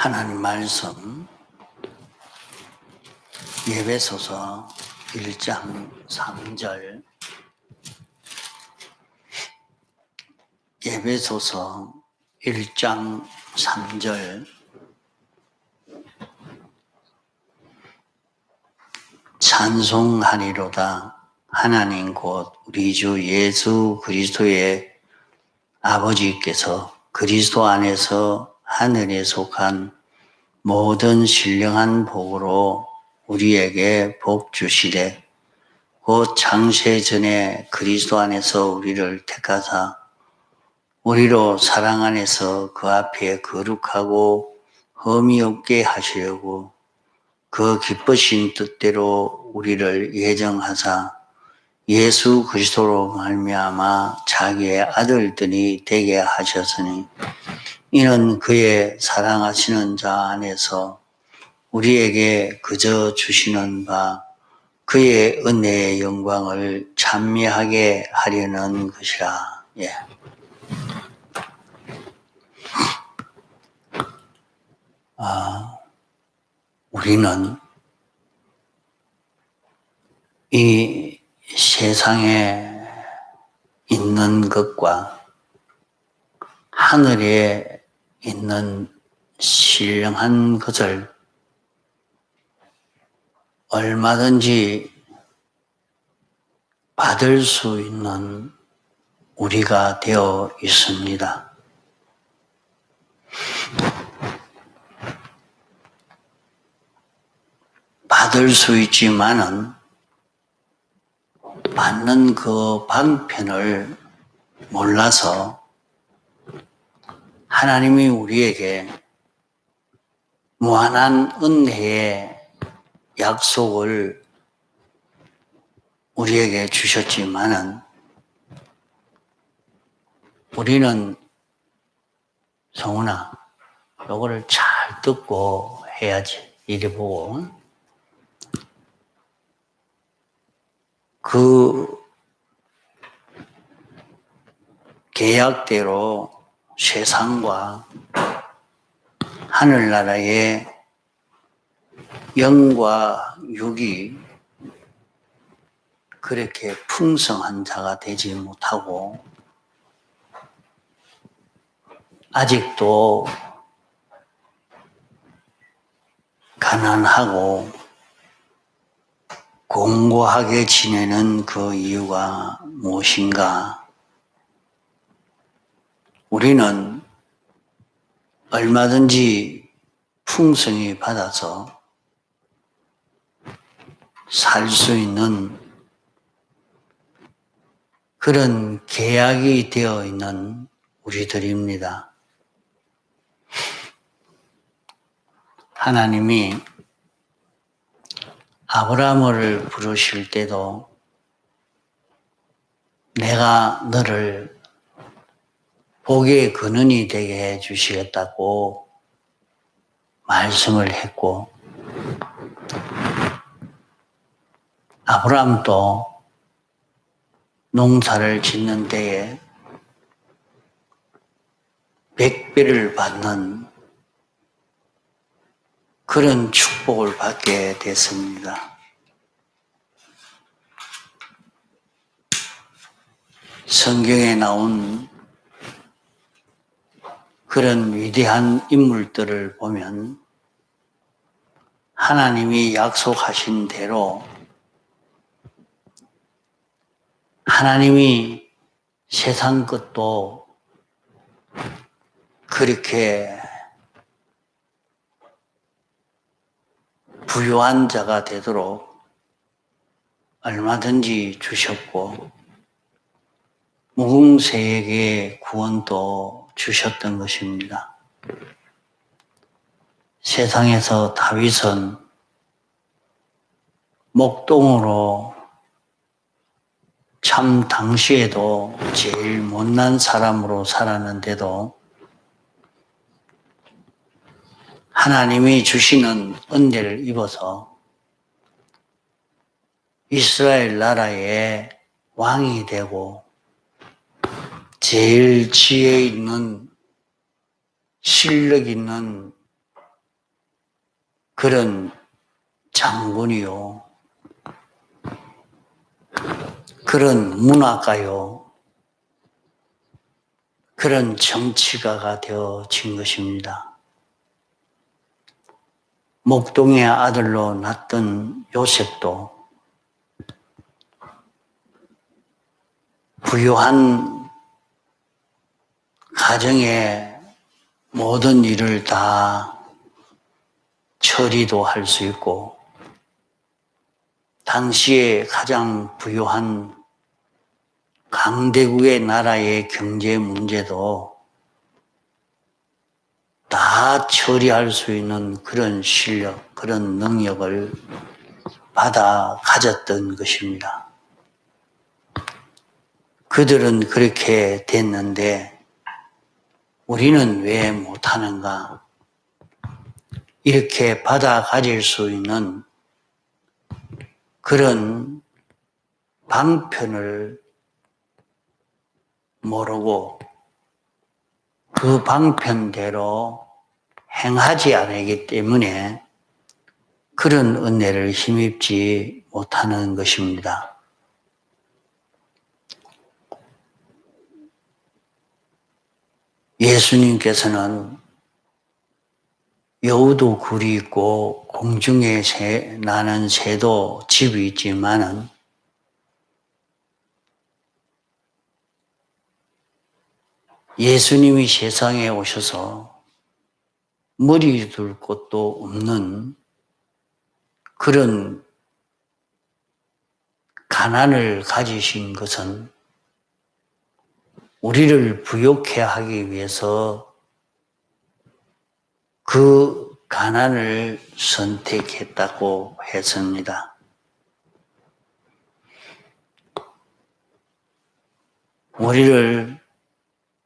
하나님 말씀 에베소서 1장 3절 에베소서 1장 3절 찬송하리로다 하나님 곧 우리 주 예수 그리스도의 아버지께서 그리스도 안에서 하늘에 속한 모든 신령한 복으로 우리에게 복 주시되 곧 창세 전에 그리스도 안에서 우리를 택하사 우리로 사랑 안에서 그 앞에 거룩하고 흠이 없게 하시려고 그 기쁘신 뜻대로 우리를 예정하사 예수 그리스도로 말미암아 자기의 아들들이 되게 하셨으니 이는 그의 사랑하시는 자 안에서 우리에게 그저 주시는 바 그의 은혜의 영광을 찬미하게 하려는 것이라. 우리는 이 세상에 있는 것과 하늘에 있는 신령한 것을 얼마든지 받을 수 있는 우리가 되어 있습니다. 받을 수 있지만은 받는 그 방편을 몰라서 하나님이 우리에게 무한한 은혜의 약속을 우리에게 주셨지만은 우리는 성훈아, 요거를 잘 듣고 해야지. 이리 보고. 그 계약대로 세상과 하늘나라의 영과 육이 그렇게 풍성한 자가 되지 못하고 아직도 가난하고 공고하게 지내는 그 이유가 무엇인가? 우리는 얼마든지 풍성히 받아서 살 수 있는 그런 계약이 되어 있는 우리들입니다. 하나님이 아브라함을 부르실 때도 내가 너를 복의 근원이 되게 해 주시겠다고 말씀을 했고 아브라함도 농사를 짓는 데에 100배를 받는 그런 축복을 받게 됐습니다. 성경에 나온 그런 위대한 인물들을 보면 하나님이 약속하신 대로 하나님이 세상 것도 그렇게 부유한 자가 되도록 얼마든지 주셨고 무궁세에게 구원도 주셨던 것입니다. 세상에서 다윗은 목동으로 참 당시에도 제일 못난 사람으로 살았는데도 하나님이 주시는 은혜를 입어서 이스라엘 나라의 왕이 되고 제일 지혜 있는 실력 있는 그런 장군이요, 그런 문화가요, 그런 정치가가 되어진 것입니다. 목동의 아들로 낳던 요셉도 부유한 가정의 모든 일을 다 처리도 할 수 있고, 당시에 가장 부유한 강대국의 나라의 경제 문제도 다 처리할 수 있는 그런 실력, 그런 능력을 받아 가졌던 것입니다. 그들은 그렇게 됐는데 우리는 왜 못하는가? 이렇게 받아 가질 수 있는 그런 방편을 모르고 그 방편대로 행하지 않기 때문에 그런 은혜를 힘입지 못하는 것입니다. 예수님께서는 여우도 굴이 있고 공중에 나는 새도 집이 있지만은 예수님이 세상에 오셔서 머리 둘 곳도 없는 그런 가난을 가지신 것은 우리를 부욕해 하기 위해서 그 가난을 선택했다고 했습니다. 우리를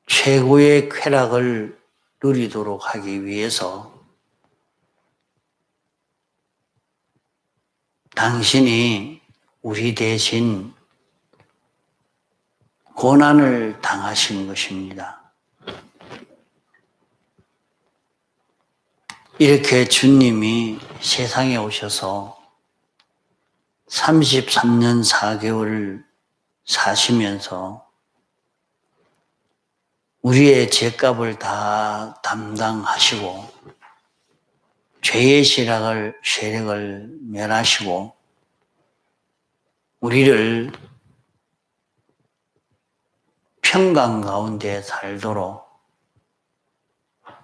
최고의 쾌락을 누리도록 하기 위해서 당신이 우리 대신 고난을 당하신 것입니다. 이렇게 주님이 세상에 오셔서 33년 4개월을 사시면서 우리의 죄값을 다 담당하시고 죄의 세력을 멸하시고 우리를 평강 가운데 살도록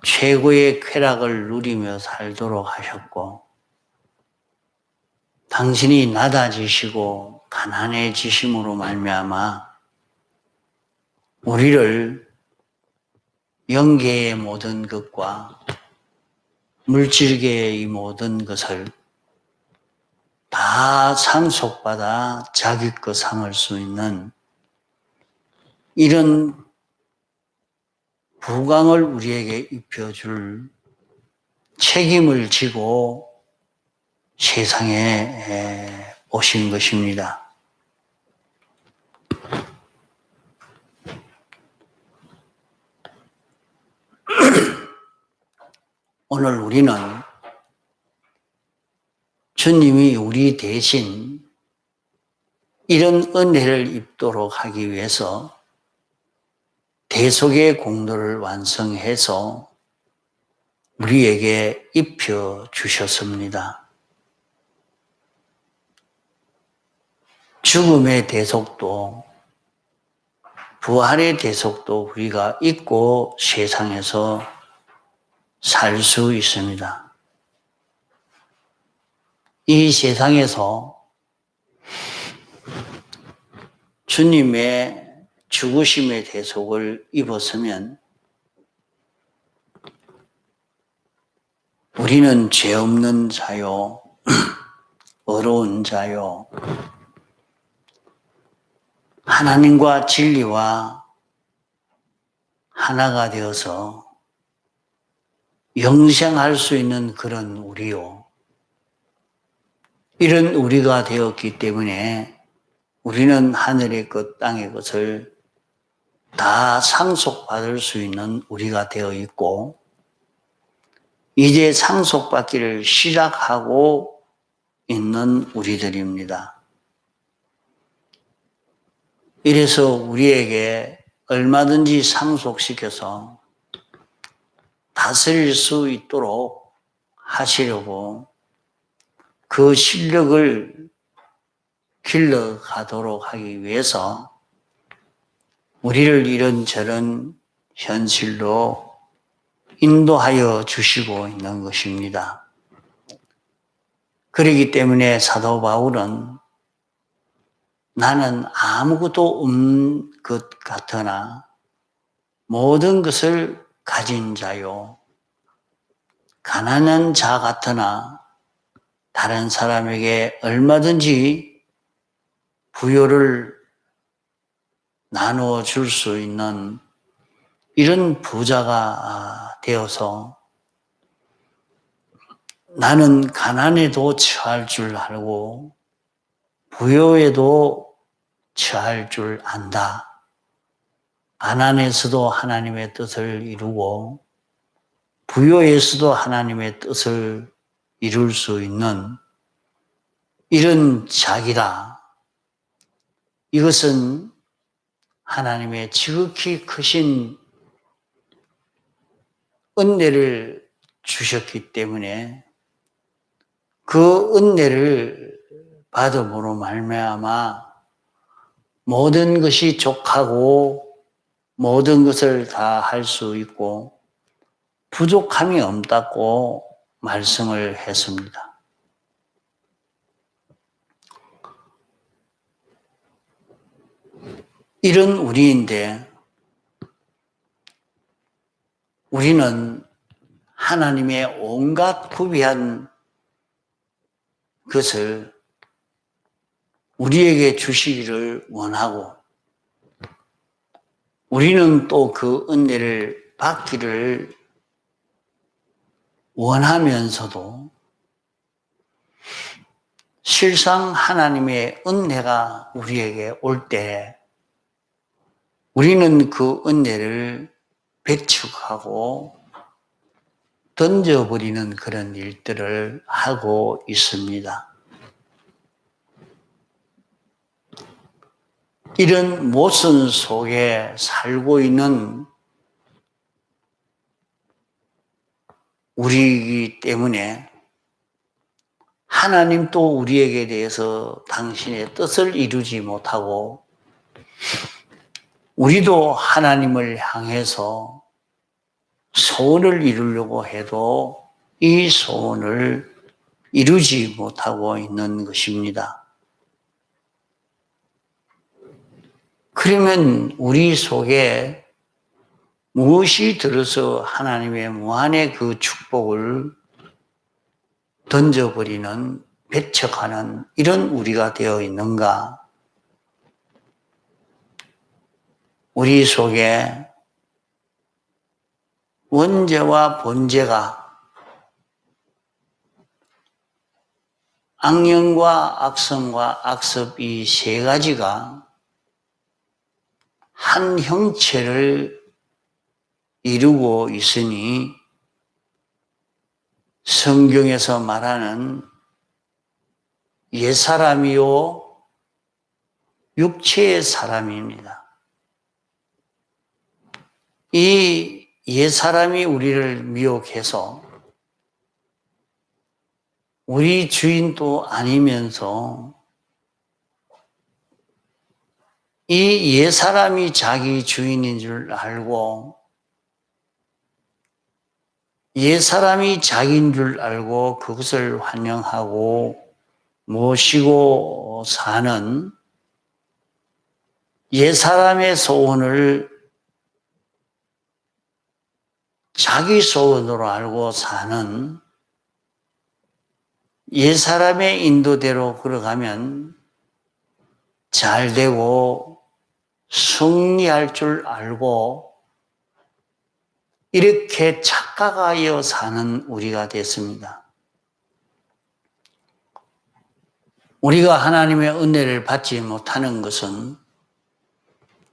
최고의 쾌락을 누리며 살도록 하셨고 당신이 낮아지시고 가난해지심으로 말미암아 우리를 영계의 모든 것과 물질계의 이 모든 것을 다 상속받아 자기 것 삼을 수 있는 이런 부강을 우리에게 입혀줄 책임을 지고 세상에 오신 것입니다. 오늘 우리는 주님이 우리 대신 이런 은혜를 입도록 하기 위해서 대속의 공로를 완성해서 우리에게 입혀 주셨습니다. 죽음의 대속도 부활의 대속도 우리가 잊고 세상에서 살 수 있습니다. 이 세상에서 주님의 죽으심의 대속을 입었으면 우리는 죄 없는 자요, 어려운 자요, 하나님과 진리와 하나가 되어서 영생할 수 있는 그런 우리요. 이런 우리가 되었기 때문에 우리는 하늘의 것, 땅의 것을 다 상속받을 수 있는 우리가 되어 있고 이제 상속받기를 시작하고 있는 우리들입니다. 이래서 우리에게 얼마든지 상속시켜서 다스릴 수 있도록 하시려고 그 실력을 길러가도록 하기 위해서 우리를 이런저런 현실로 인도하여 주시고 있는 것입니다. 그렇기 때문에 사도 바울은 나는 아무것도 없는 것 같으나 모든 것을 가진 자요. 가난한 자 같으나 다른 사람에게 얼마든지 부요를 나누어 줄 수 있는 이런 부자가 되어서 나는 가난에도 처할 줄 알고 부요에도 처할 줄 안다. 가난에서도 하나님의 뜻을 이루고 부요에서도 하나님의 뜻을 이룰 수 있는 이런 자기다. 이것은 하나님의 지극히 크신 은혜를 주셨기 때문에 그 은혜를 받음으로 말미암아 모든 것이 족하고 모든 것을 다 할 수 있고 부족함이 없다고 말씀을 했습니다. 이런 우리인데 우리는 하나님의 온갖 구비한 것을 우리에게 주시기를 원하고 우리는 또 그 은혜를 받기를 원하면서도 실상 하나님의 은혜가 우리에게 올 때 우리는 그 은혜를 배척하고 던져버리는 그런 일들을 하고 있습니다. 이런 모순 속에 살고 있는 우리이기 때문에 하나님도 우리에게 대해서 당신의 뜻을 이루지 못하고 우리도 하나님을 향해서 소원을 이루려고 해도 이 소원을 이루지 못하고 있는 것입니다. 그러면 우리 속에 무엇이 들어서 하나님의 무한의 그 축복을 던져버리는, 배척하는 이런 우리가 되어 있는가? 우리 속에 원죄와 본죄가 악령과 악성과 악습 이 세 가지가 한 형체를 이루고 있으니 성경에서 말하는 옛사람이요 육체의 사람입니다. 이 옛사람이 우리를 미혹해서 우리 주인도 아니면서 이 옛사람이 자기 주인인 줄 알고 옛사람이 자기인 줄 알고 그것을 환영하고 모시고 사는 옛사람의 소원을 자기 소원으로 알고 사는 옛사람의 인도대로 걸어가면 잘 되고 승리할 줄 알고 이렇게 착각하여 사는 우리가 됐습니다. 우리가 하나님의 은혜를 받지 못하는 것은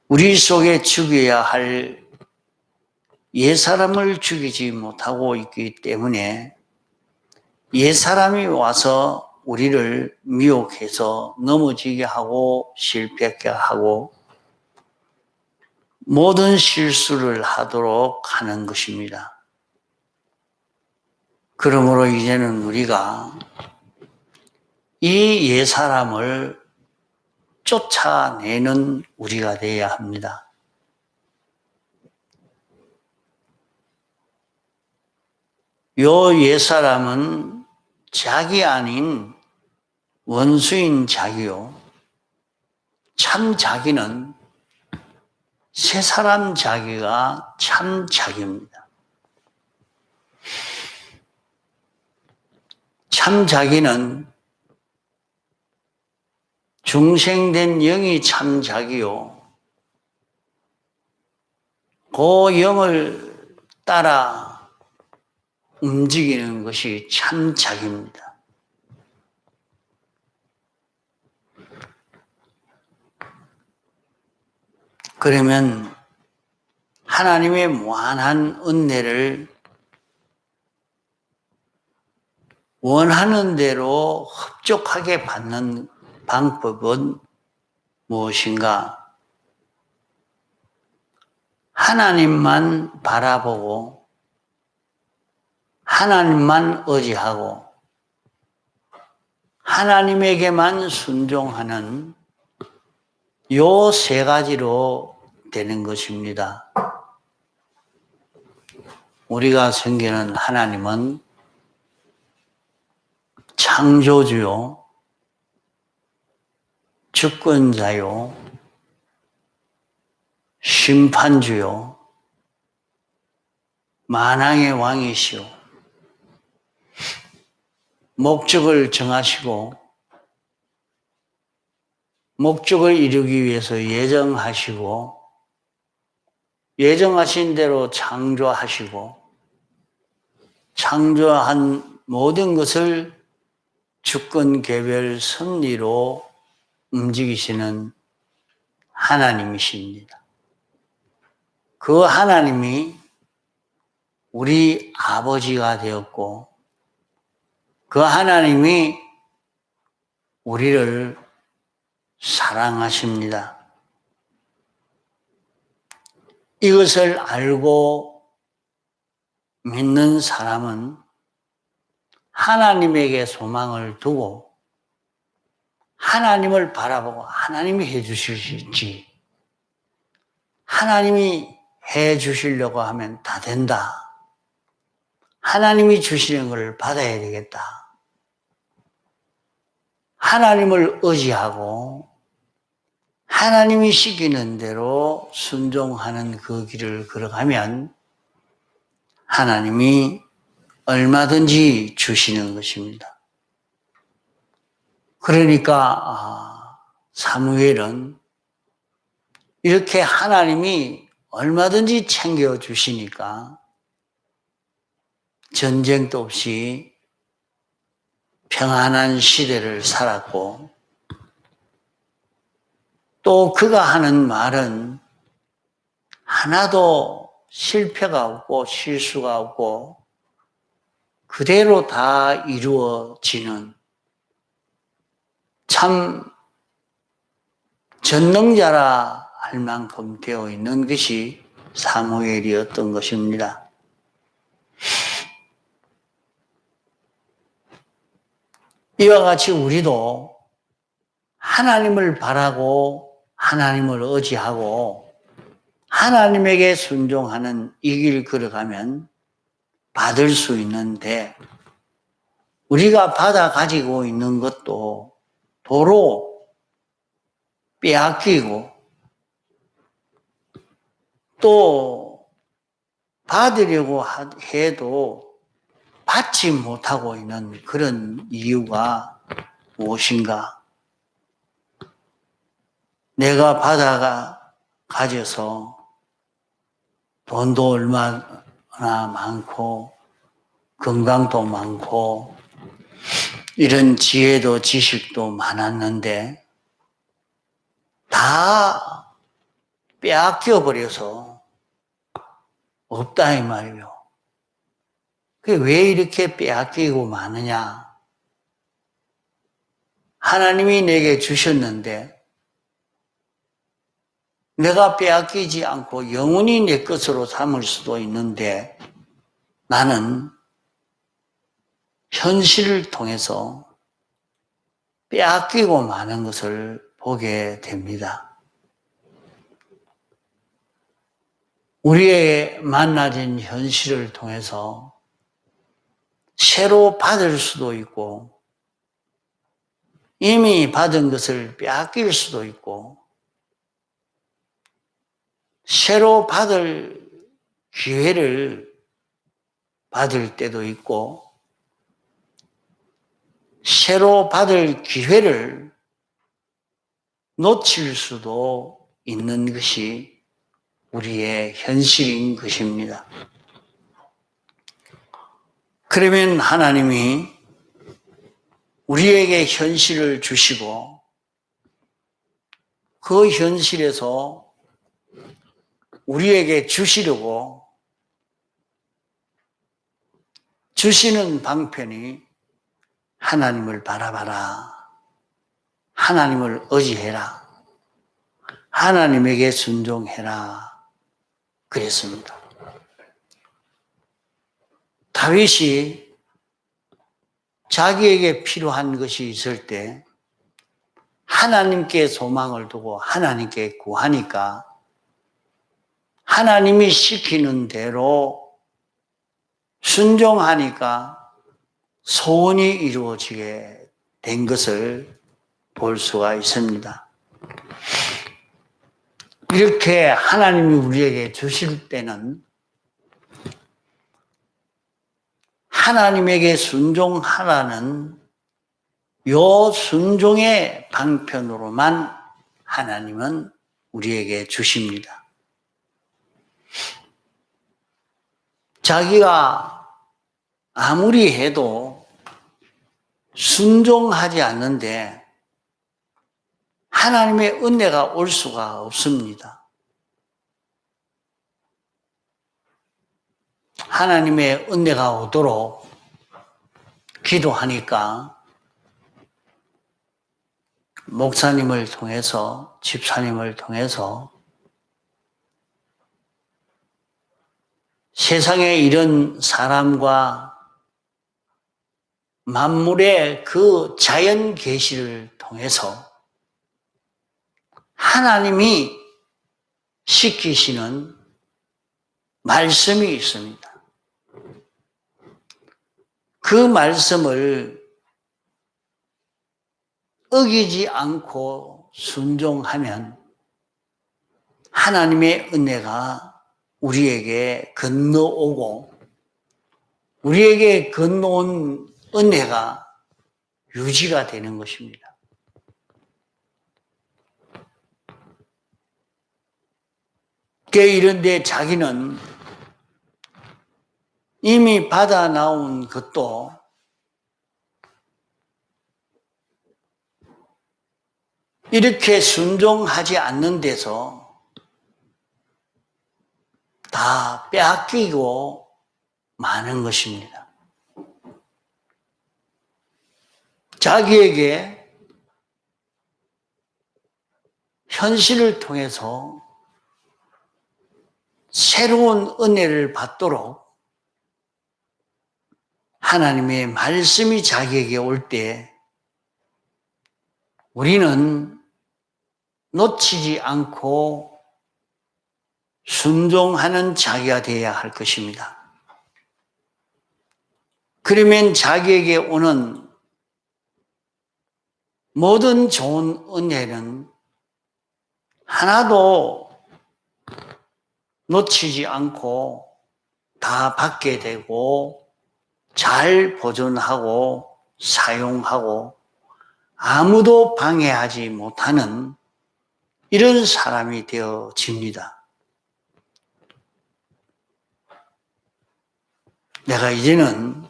우리 속에 죽여야 할 옛사람을 죽이지 못하고 있기 때문에 옛사람이 와서 우리를 미혹해서 넘어지게 하고 실패하게 하고 모든 실수를 하도록 하는 것입니다. 그러므로 이제는 우리가 이 옛사람을 쫓아내는 우리가 되어야 합니다. 요 옛사람은 자기 아닌 원수인 자기요. 참 자기는 새사람 자기가 참 자기입니다. 참 자기는 중생된 영이 참 자기요. 그 영을 따라 움직이는 것이 참 자기입니다. 그러면 하나님의 무한한 은혜를 원하는 대로 흡족하게 받는 방법은 무엇인가? 하나님만 바라보고 하나님만 의지하고 하나님에게만 순종하는 요 세 가지로 되는 것입니다. 우리가 섬기는 하나님은 창조주요, 주권자요, 심판주요, 만왕의 왕이시오. 목적을 정하시고 목적을 이루기 위해서 예정하시고 예정하신 대로 창조하시고 창조한 모든 것을 주권 개별 섭리로 움직이시는 하나님이십니다. 그 하나님이 우리 아버지가 되었고 그 하나님이 우리를 사랑하십니다. 이것을 알고 믿는 사람은 하나님에게 소망을 두고 하나님을 바라보고 하나님이 해 주실지 하나님이 해 주시려고 하면 다 된다. 하나님이 주시는 것을 받아야 되겠다. 하나님을 의지하고 하나님이 시키는 대로 순종하는 그 길을 걸어가면 하나님이 얼마든지 주시는 것입니다. 그러니까 사무엘은 이렇게 하나님이 얼마든지 챙겨주시니까 전쟁도 없이 평안한 시대를 살았고 또 그가 하는 말은 하나도 실패가 없고 실수가 없고 그대로 다 이루어지는 참 전능자라 할 만큼 되어 있는 것이 사무엘이었던 것입니다. 이와 같이 우리도 하나님을 바라고 하나님을 의지하고 하나님에게 순종하는 이 길 걸어가면 받을 수 있는데 우리가 받아 가지고 있는 것도 도로 빼앗기고 또 받으려고 해도 받지 못하고 있는 그런 이유가 무엇인가? 내가 받아가 가져서 돈도 얼마나 많고 건강도 많고 이런 지혜도 지식도 많았는데 다 빼앗겨 버려서 없다 이 말이요. 그게 왜 이렇게 빼앗기고 마느냐? 하나님이 내게 주셨는데 내가 빼앗기지 않고 영원히 내 것으로 삼을 수도 있는데 나는 현실을 통해서 빼앗기고 마는 것을 보게 됩니다. 우리의 만나진 현실을 통해서 새로 받을 수도 있고 이미 받은 것을 빼앗길 수도 있고 새로 받을 기회를 받을 때도 있고 새로 받을 기회를 놓칠 수도 있는 것이 우리의 현실인 것입니다. 그러면 하나님이 우리에게 현실을 주시고 그 현실에서 우리에게 주시려고 주시는 방편이 하나님을 바라봐라. 하나님을 의지해라. 하나님에게 순종해라. 그랬습니다. 다윗이 자기에게 필요한 것이 있을 때 하나님께 소망을 두고 하나님께 구하니까 하나님이 시키는 대로 순종하니까 소원이 이루어지게 된 것을 볼 수가 있습니다. 이렇게 하나님이 우리에게 주실 때는 하나님에게 순종하라는 요 순종의 방편으로만 하나님은 우리에게 주십니다. 자기가 아무리 해도 순종하지 않는데 하나님의 은혜가 올 수가 없습니다. 하나님의 은혜가 오도록 기도하니까 목사님을 통해서, 집사님을 통해서 세상에 이런 사람과 만물의 그 자연 계시를 통해서 하나님이 시키시는 말씀이 있습니다. 그 말씀을 어기지 않고 순종하면 하나님의 은혜가 우리에게 건너오고 우리에게 건너온 은혜가 유지가 되는 것입니다. 이런데 자기는 이미 받아 나온 것도 이렇게 순종하지 않는 데서 다 빼앗기고 마는 것입니다. 자기에게 현실을 통해서 새로운 은혜를 받도록 하나님의 말씀이 자기에게 올 때 우리는 놓치지 않고 순종하는 자기가 되어야 할 것입니다. 그러면 자기에게 오는 모든 좋은 은혜는 하나도 놓치지 않고 다 받게 되고 잘 보존하고 사용하고 아무도 방해하지 못하는 이런 사람이 되어집니다. 내가 이제는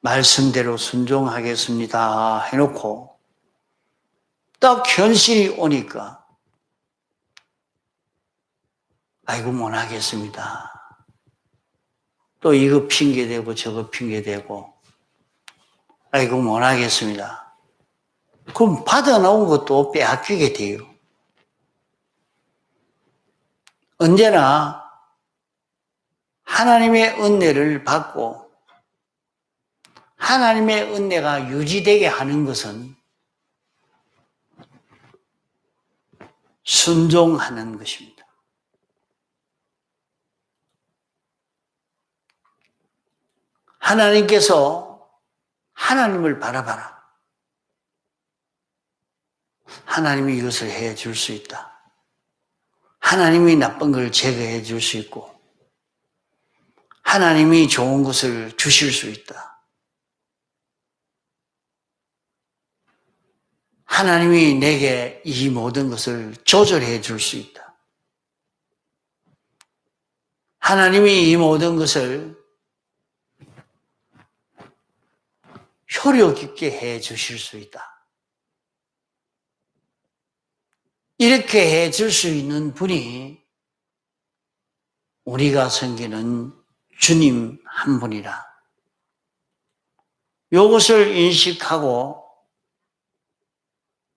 말씀대로 순종하겠습니다 해놓고 딱 현실이 오니까 아이고 못하겠습니다. 또 이거 핑계대고 저거 핑계대고 아이고 못하겠습니다. 그럼 받아놓은 것도 빼앗기게 돼요. 언제나 하나님의 은혜를 받고 하나님의 은혜가 유지되게 하는 것은 순종하는 것입니다. 하나님께서 하나님을 바라봐라. 하나님이 이것을 해줄 수 있다. 하나님이 나쁜 걸 제거해 줄 수 있고 하나님이 좋은 것을 주실 수 있다. 하나님이 내게 이 모든 것을 조절해 줄 수 있다. 하나님이 이 모든 것을 효력 있게 해 주실 수 있다. 이렇게 해 줄 수 있는 분이 우리가 섬기는 주님 한 분이라. 이것을 인식하고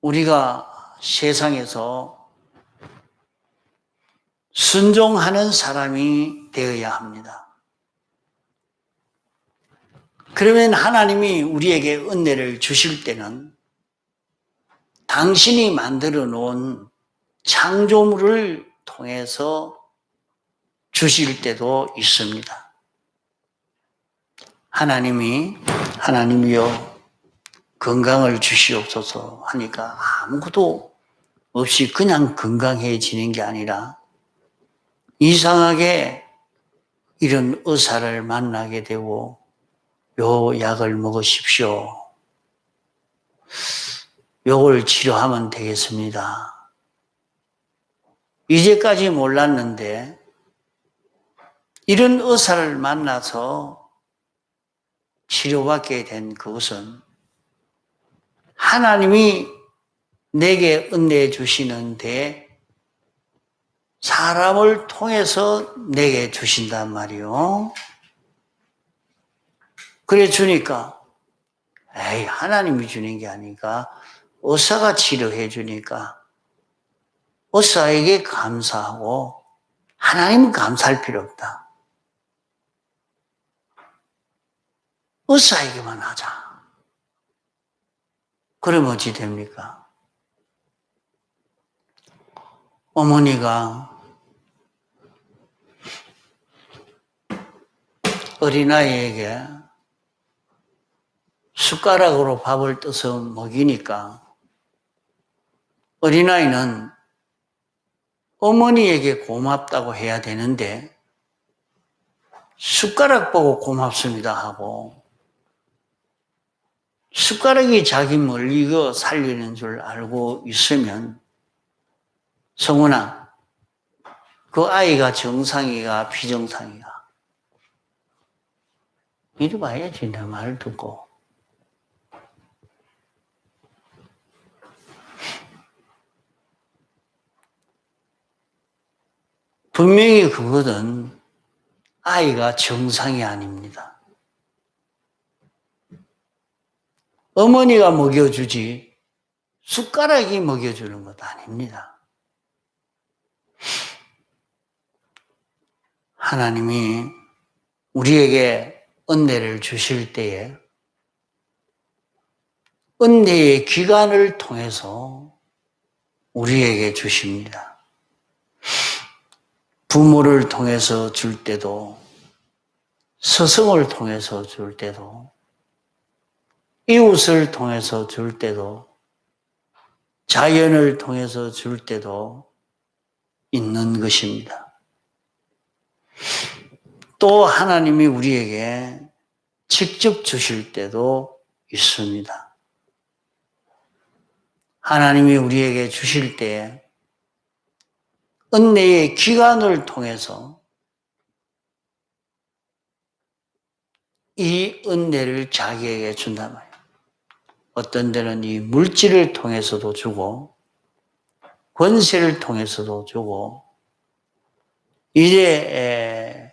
우리가 세상에서 순종하는 사람이 되어야 합니다. 그러면 하나님이 우리에게 은혜를 주실 때는 당신이 만들어 놓은 창조물을 통해서 주실 때도 있습니다. 하나님이요 건강을 주시옵소서 하니까 아무것도 없이 그냥 건강해지는 게 아니라 이상하게 이런 의사를 만나게 되고 요 약을 먹으십시오. 요걸 치료하면 되겠습니다. 이제까지 몰랐는데 이런 의사를 만나서 치료받게 된 그것은 하나님이 내게 은혜 주시는데 사람을 통해서 내게 주신단 말이요. 그래 주니까 에이 하나님이 주는 게 아니까 의사가 치료해 주니까 의사에게 감사하고 하나님은 감사할 필요 없다. 의사에게만 하자. 그러면 어찌 됩니까? 어머니가 어린아이에게 숟가락으로 밥을 떠서 먹이니까 어린아이는 어머니에게 고맙다고 해야 되는데 숟가락 보고 고맙습니다 하고 숟가락이 자기 먹이고 살리는 줄 알고 있으면 성훈아, 그 아이가 정상이가 비정상이가 이리 봐야지 내 말 듣고. 분명히 그거는 아이가 정상이 아닙니다. 어머니가 먹여주지 숟가락이 먹여주는 것도 아닙니다. 하나님이 우리에게 은혜를 주실 때에 은혜의 기간을 통해서 우리에게 주십니다. 부모를 통해서 줄 때도 스승을 통해서 줄 때도 이웃을 통해서 줄 때도 자연을 통해서 줄 때도 있는 것입니다. 또 하나님이 우리에게 직접 주실 때도 있습니다. 하나님이 우리에게 주실 때 은혜의 기간을 통해서 이 은혜를 자기에게 준단 말이에요. 어떤 데는 이 물질을 통해서도 주고 권세를 통해서도 주고 이제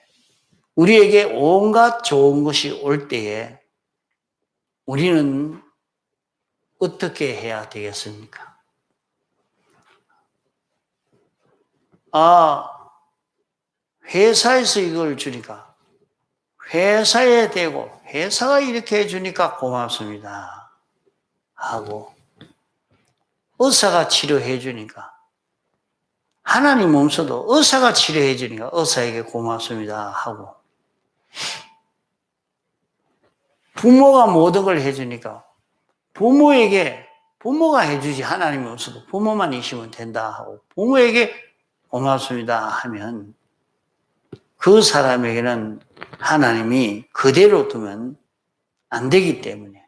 우리에게 온갖 좋은 것이 올 때에 우리는 어떻게 해야 되겠습니까? 회사에서 이걸 주니까, 회사에 대고, 회사가 이렇게 해주니까 고맙습니다 하고, 의사가 치료해 주니까, 하나님 몸소도 의사가 치료해 주니까 의사에게 고맙습니다 하고, 부모가 모든 걸 해주니까 부모가 해주지 하나님이 없어도 부모만 있으면 된다 하고 부모에게 고맙습니다 하면 그 사람에게는 하나님이 그대로 두면 안 되기 때문에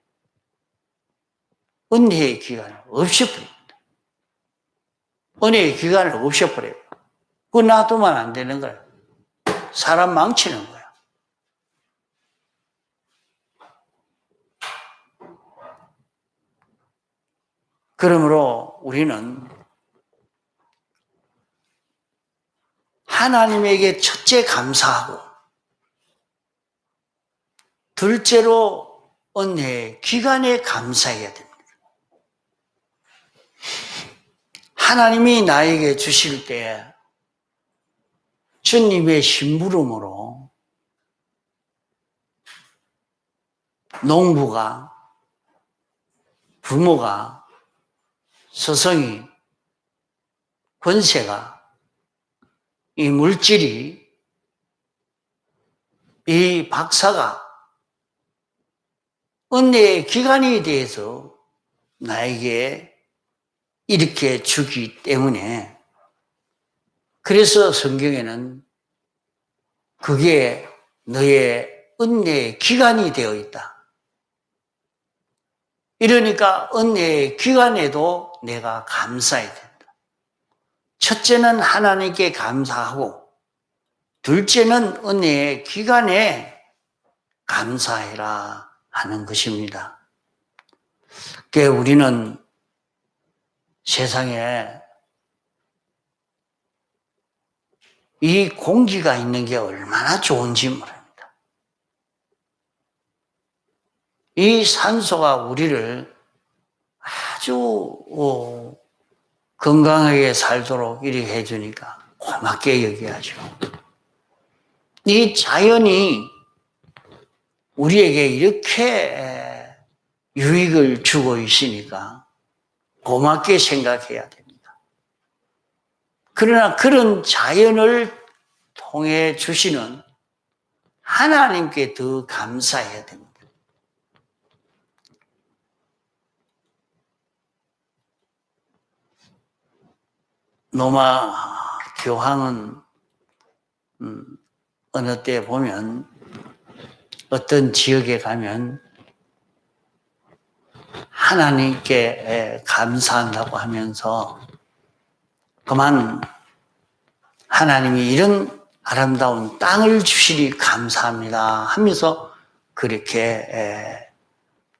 은혜의 기간을 없애버립니다. 은혜의 기간을 없애버려요. 그거 놔두면 안 되는 거예요. 사람 망치는 거예요. 그러므로 우리는 하나님에게 첫째 감사하고 둘째로 은혜의 기간에 감사해야 됩니다. 하나님이 나에게 주실 때 주님의 심부름으로 농부가, 부모가, 스승이, 권세가, 이 물질이, 이 박사가 은혜의 기간에 대해서 나에게 이렇게 주기 때문에 그래서 성경에는 그게 너의 은혜의 기간이 되어 있다. 이러니까 은혜의 기간에도 내가 감사해야 된다. 첫째는 하나님께 감사하고 둘째는 은혜의 기간에 감사해라 하는 것입니다. 그러니까 우리는 세상에 이 공기가 있는 게 얼마나 좋은지 모릅니다. 이 산소가 우리를 아주 건강하게 살도록 이렇게 해주니까 고맙게 여겨야죠. 이 자연이 우리에게 이렇게 유익을 주고 있으니까 고맙게 생각해야 됩니다. 그러나 그런 자연을 통해 주시는 하나님께 더 감사해야 됩니다. 로마 교황은 어느 때 보면 어떤 지역에 가면 하나님께 감사한다고 하면서 그만 하나님이 이런 아름다운 땅을 주시니 감사합니다 하면서 그렇게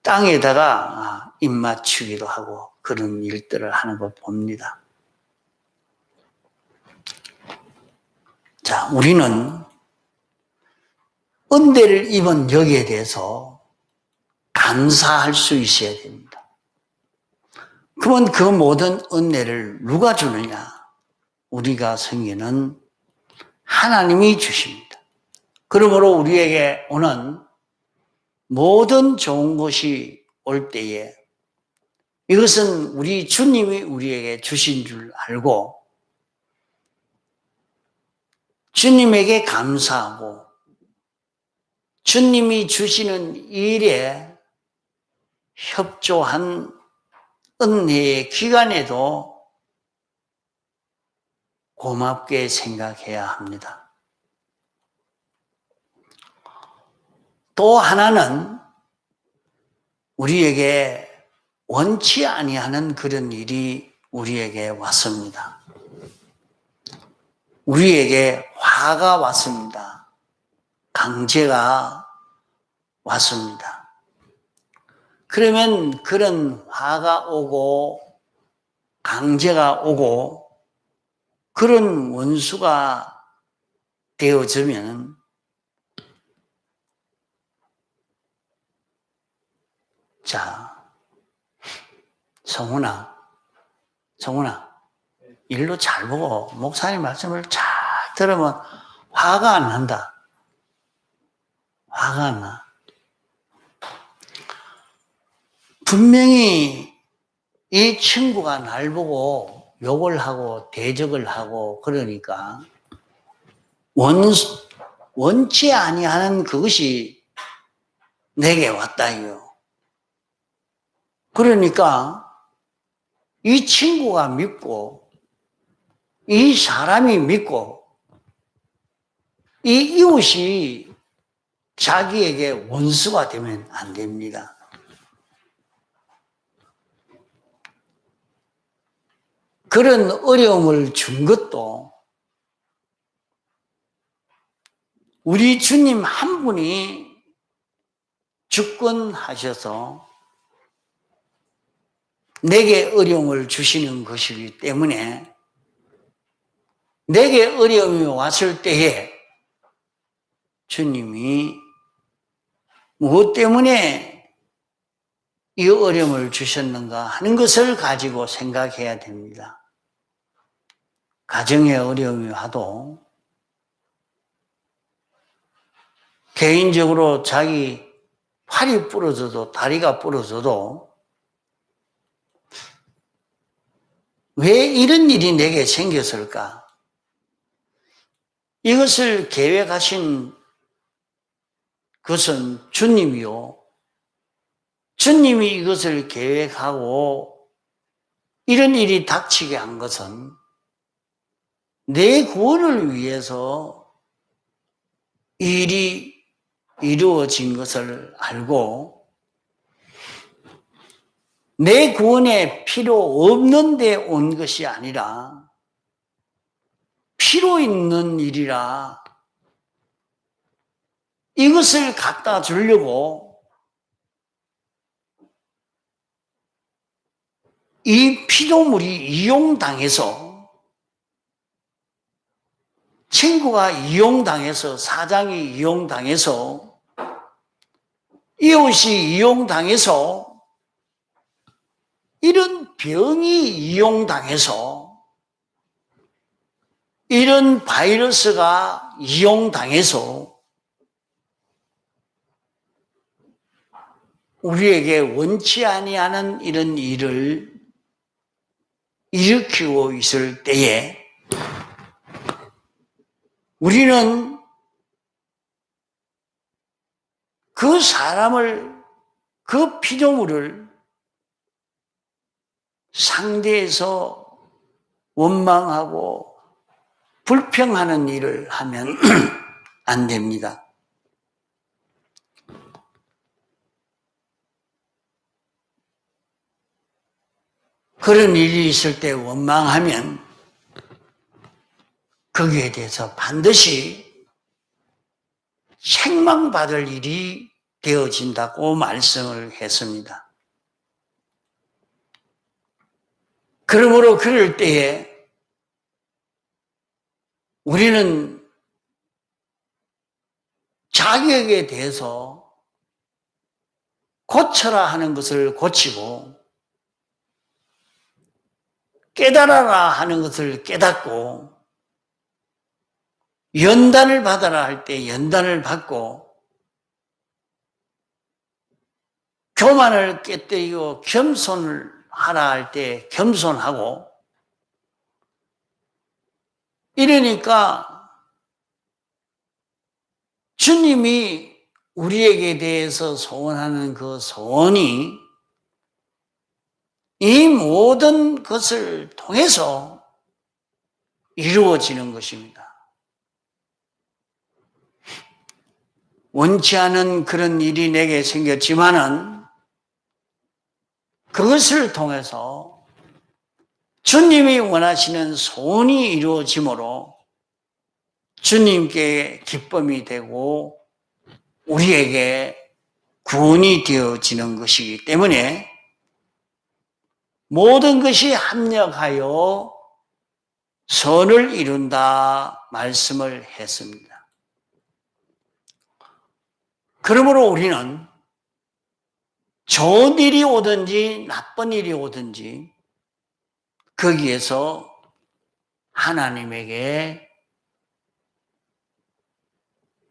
땅에다가 입 맞추기도 하고 그런 일들을 하는 걸 봅니다. 자, 우리는 은혜를 입은 여기에 대해서 감사할 수 있어야 됩니다. 그러면 그 모든 은혜를 누가 주느냐? 우리가 성경은 하나님이 주십니다. 그러므로 우리에게 오는 모든 좋은 것이 올 때에 이것은 우리 주님이 우리에게 주신 줄 알고 주님에게 감사하고 주님이 주시는 일에 협조한 은혜의 기간에도 고맙게 생각해야 합니다. 또 하나는 우리에게 원치 아니하는 그런 일이 우리에게 왔습니다. 우리에게 화가 왔습니다. 강제가 왔습니다. 그러면 그런 화가 오고 강제가 오고 그런 원수가 되어지면 자, 성훈아, 일로 잘 보고 목사님 말씀을 잘 들으면 화가 안 난다. 화가 안 나. 분명히 이 친구가 날 보고 욕을 하고 대적을 하고 그러니까 원치 아니하는 그것이 내게 왔다요. 그러니까 이 친구가 믿고 이 사람이 믿고 이 이웃이 자기에게 원수가 되면 안 됩니다. 그런 어려움을 준 것도 우리 주님 한 분이 주권하셔서 내게 어려움을 주시는 것이기 때문에 내게 어려움이 왔을 때에 주님이 무엇 때문에 이 어려움을 주셨는가 하는 것을 가지고 생각해야 됩니다. 가정에 어려움이 와도 개인적으로 자기 팔이 부러져도 다리가 부러져도 왜 이런 일이 내게 생겼을까? 이것을 계획하신 것은 주님이요. 주님이 이것을 계획하고 이런 일이 닥치게 한 것은 내 구원을 위해서 이 일이 이루어진 것을 알고 내 구원에 필요 없는 데 온 것이 아니라 필요 있는 일이라 이것을 갖다 주려고 이 피조물이 이용당해서 친구가 이용당해서 사장이 이용당해서 이웃이 이용당해서 이런 병이 이용당해서 이런 바이러스가 이용당해서 우리에게 원치 아니하는 이런 일을 일으키고 있을 때에 우리는 그 사람을, 그 피조물을 상대해서 원망하고 불평하는 일을 하면 안 됩니다. 그런 일이 있을 때 원망하면 거기에 대해서 반드시 책망받을 일이 되어진다고 말씀을 했습니다. 그러므로 그럴 때에 우리는 자격에 대해서 고쳐라 하는 것을 고치고 깨달아라 하는 것을 깨닫고 연단을 받아라 할 때 연단을 받고 교만을 깨뜨리고 겸손을 하라 할 때 겸손하고 이러니까 주님이 우리에게 대해서 소원하는 그 소원이 이 모든 것을 통해서 이루어지는 것입니다. 원치 않은 그런 일이 내게 생겼지만은 그것을 통해서 주님이 원하시는 소원이 이루어지므로 주님께 기쁨이 되고 우리에게 구원이 되어지는 것이기 때문에 모든 것이 합력하여 선을 이룬다 말씀을 했습니다. 그러므로 우리는 좋은 일이 오든지 나쁜 일이 오든지 거기에서 하나님에게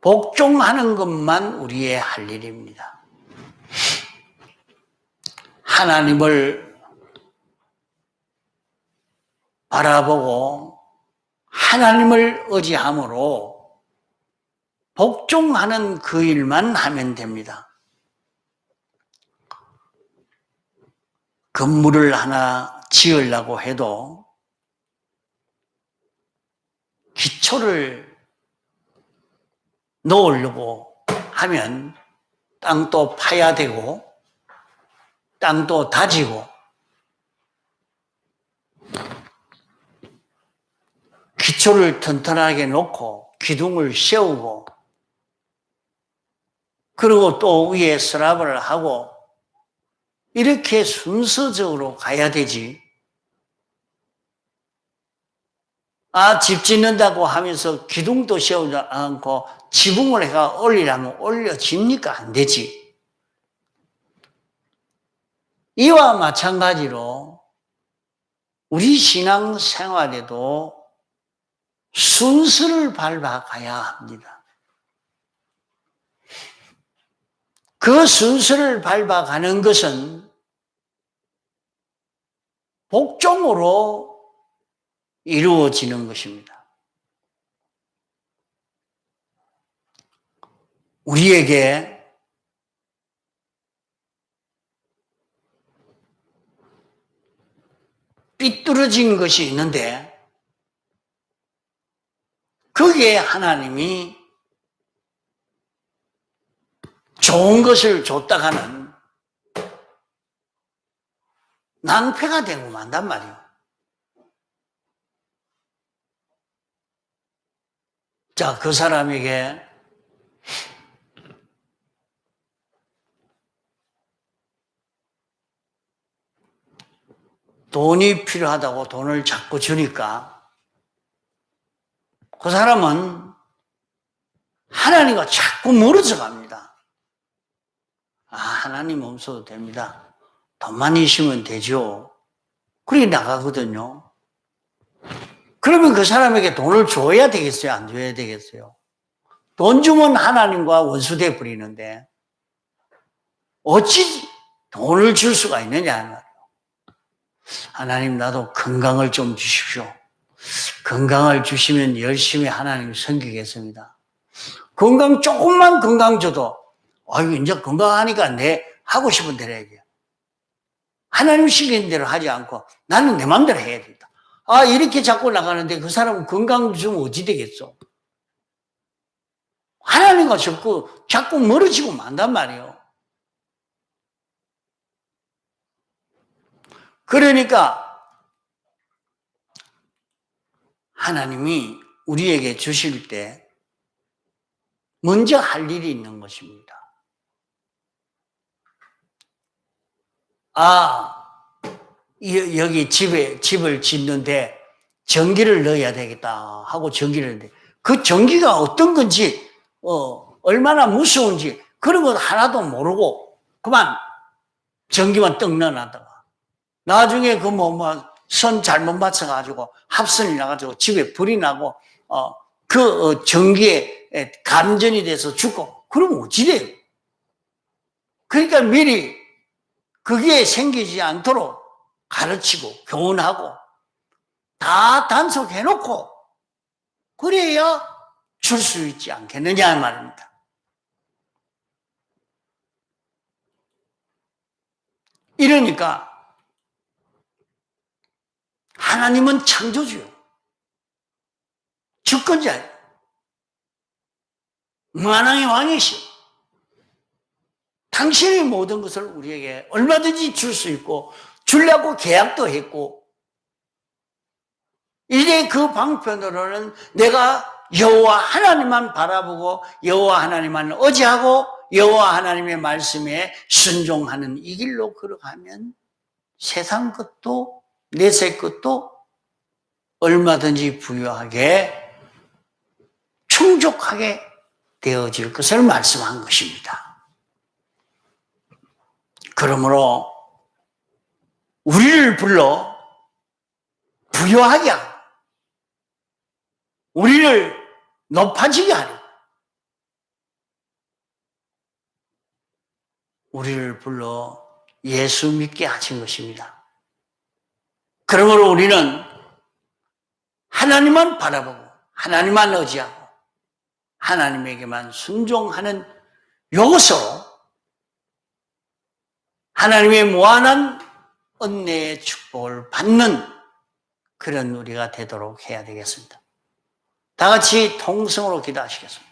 복종하는 것만 우리의 할 일입니다. 하나님을 바라보고 하나님을 의지함으로 복종하는 그 일만 하면 됩니다. 건물을 하나 지으려고 해도 기초를 놓으려고 하면 땅도 파야 되고 땅도 다지고 기초를 튼튼하게 놓고 기둥을 세우고 그리고 또 위에 슬랍을 하고 이렇게 순서적으로 가야 되지. 집 짓는다고 하면서 기둥도 세우지 않고 지붕을 해가 올리려면 올려집니까? 안 되지. 이와 마찬가지로 우리 신앙 생활에도 순서를 밟아가야 합니다. 그 순서를 밟아가는 것은 복종으로 이루어지는 것입니다. 우리에게 삐뚤어진 것이 있는데 거기에 하나님이 좋은 것을 줬다가는 낭패가 되고 만단 말이에요. 자, 그 사람에게 돈이 필요하다고 돈을 자꾸 주니까 그 사람은 하나님과 자꾸 멀어져 갑니다. 하나님 없어도 됩니다. 돈만 있으면 되죠. 그렇게 나가거든요. 그러면 그 사람에게 돈을 줘야 되겠어요? 안 줘야 되겠어요? 돈 주면 하나님과 원수돼 버리는데 어찌 돈을 줄 수가 있느냐? 하나님 나도 건강을 좀 주십시오. 건강을 주시면 열심히 하나님 섬기겠습니다. 조금만 건강 줘도 이제 건강하니까 내 하고 싶은 대로 해야지. 하나님 시키는 대로 하지 않고 나는 내 마음대로 해야 된다. 이렇게 자꾸 나가는데 그 사람은 건강 주면 어찌 되겠어? 하나님과 자꾸 멀어지고 만단 말이에요. 그러니까 하나님이 우리에게 주실 때 먼저 할 일이 있는 것입니다. 여기 집을 짓는데 전기를 넣어야 되겠다 하고 전기를 넣는데 그 전기가 어떤 건지 얼마나 무서운지 그런 거 하나도 모르고 그만 전기만 떡 넣어놨다가 나중에 선 잘못 맞춰가지고 합선이 나가지고 집에 불이 나고 전기에 감전이 돼서 죽고 그러면 어찌 돼요? 그러니까 미리 그게 생기지 않도록 가르치고 교훈하고 다 단속해놓고 그래야 줄 수 있지 않겠느냐 말입니다. 이러니까 하나님은 창조주요. 주권자예요. 만왕의 왕이시오. 당신의 모든 것을 우리에게 얼마든지 줄 수 있고 주려고 계약도 했고 이제 그 방편으로는 내가 여호와 하나님만 바라보고 여호와 하나님만 의지하고 여호와 하나님의 말씀에 순종하는 이 길로 걸어가면 세상 것도 내세 것도 얼마든지 부유하게 충족하게 되어질 것을 말씀한 것입니다. 그러므로 우리를 불러 부요하게 하고 우리를 높아지게 하려 우리를 불러 예수 믿게 하신 것입니다. 그러므로 우리는 하나님만 바라보고 하나님만 의지하고 하나님에게만 순종하는 요소로 하나님의 무한한 은혜의 축복을 받는 그런 우리가 되도록 해야 되겠습니다. 다 같이 통성으로 기도하시겠습니다.